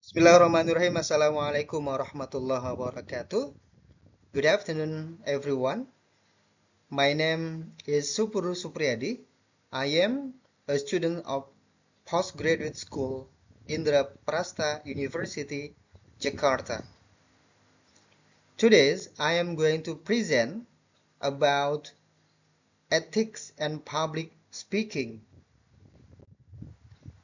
Bismillahirrahmanirrahim. Assalamualaikum warahmatullahi wabarakatuh. Good afternoon, everyone. My name is Subur Supriyadi. I am a student of postgraduate school Indraprasta University, Jakarta. Today, I am going to present about ethics and public speaking.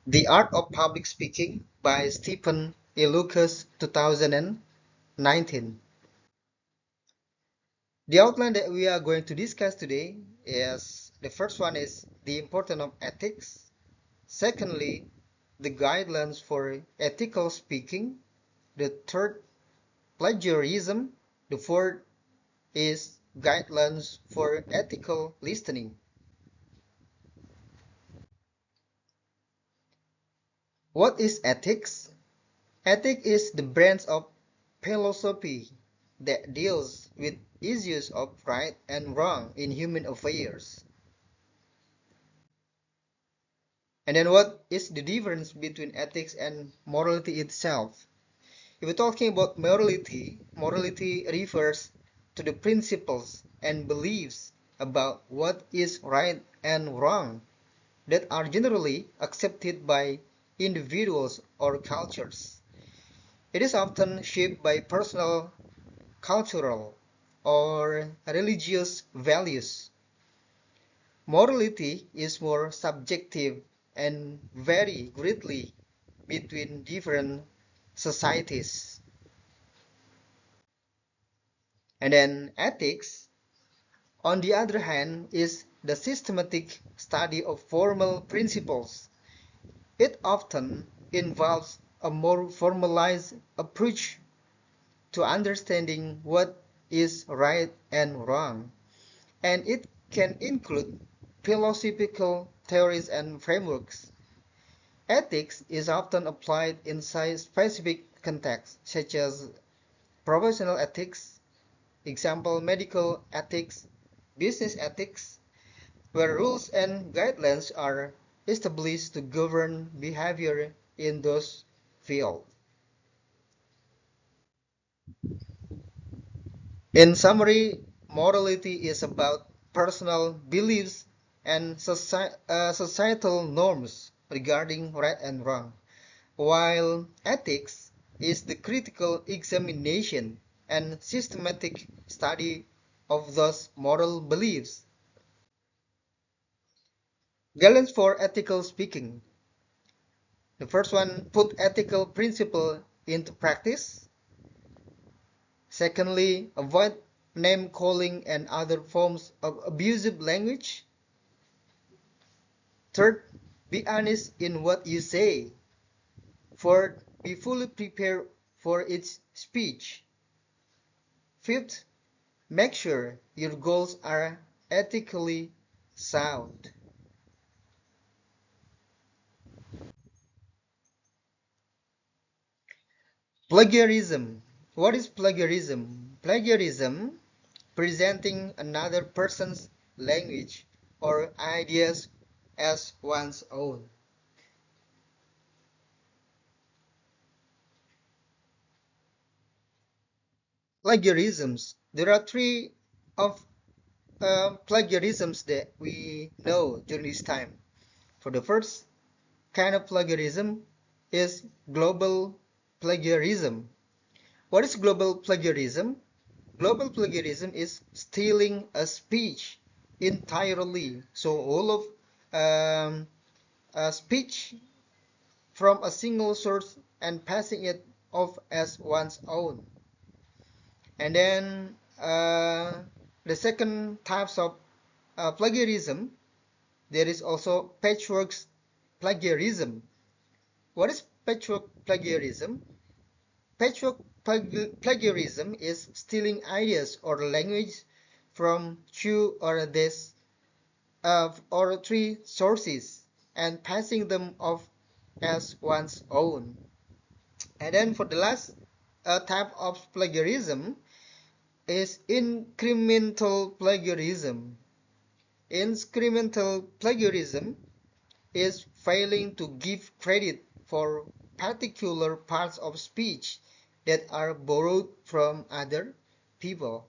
The Art of Public Speaking by Stephen E. Lucas, 2019. The outline that we are going to discuss today is the first one is the importance of ethics. Secondly, the guidelines for ethical speaking. The third, plagiarism. The fourth is guidelines for ethical listening. What is ethics? Ethics is the branch of philosophy that deals with issues of right and wrong in human affairs. And then what is the difference between ethics and morality itself? If we're talking about morality, morality refers to the principles and beliefs about what is right and wrong that are generally accepted by individuals or cultures. It is often shaped by personal, cultural, or religious values. Morality is more subjective and vary greatly between different societies. And then ethics, on the other hand, is the systematic study of formal principles. It often involves a more formalized approach to understanding what is right and wrong, and it can include philosophical theories and frameworks. Ethics is often applied in specific contexts, such as professional ethics, example medical ethics, business ethics, where rules and guidelines are established to govern behavior in those fields. In summary, morality is about personal beliefs and societal norms regarding right and wrong, while ethics is the critical examination and systematic study of those moral beliefs. Guidelines for ethical speaking. The first one, put ethical principle into practice. Secondly, avoid name calling and other forms of abusive language. Third, be honest in what you say. Fourth, be fully prepared for each speech. Fifth, make sure your goals are ethically sound. Plagiarism. What is plagiarism? Plagiarism, presenting another person's language or ideas as one's own. Plagiarisms. There are three of plagiarisms that we know during this time. For the first kind of plagiarism is global plagiarism. What is global plagiarism? Global plagiarism is stealing a speech entirely. So all of a speech from a single source and passing it off as one's own. And then the second types of plagiarism, there is also patchwork plagiarism. What is patchwork plagiarism? Patchwork plagiarism is stealing ideas or language from two or or three sources and passing them off as one's own. And then for the last type of plagiarism is incremental plagiarism. Incremental plagiarism is failing to give credit for particular parts of speech that are borrowed from other people.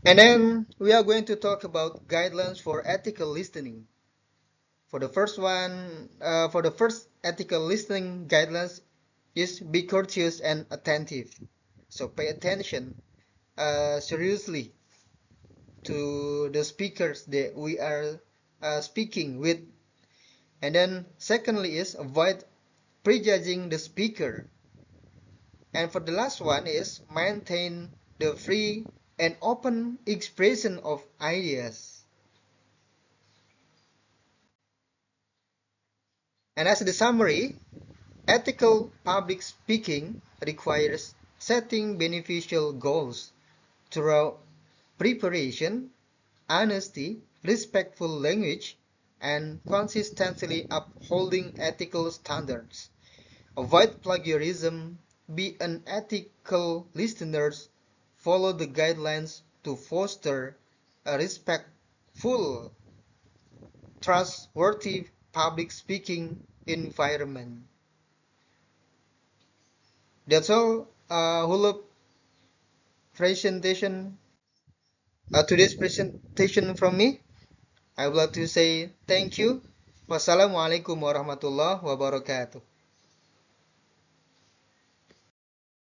And then we are going to talk about guidelines for ethical listening. For the first ethical listening guidelines is be courteous and attentive. So pay attention seriously to the speakers that we are speaking with. And then secondly is avoid prejudging the speaker. And for the last one is maintain the free and open expression of ideas. And as the summary, ethical public speaking requires setting beneficial goals through preparation, honesty, respectful language, and consistently upholding ethical standards. Avoid plagiarism, be an ethical listener, follow the guidelines to foster a respectful, trustworthy public speaking environment. That's all, Hulub presentation, today's presentation from me. I would like to say thank you. Wassalamualaikum warahmatullahi wabarakatuh.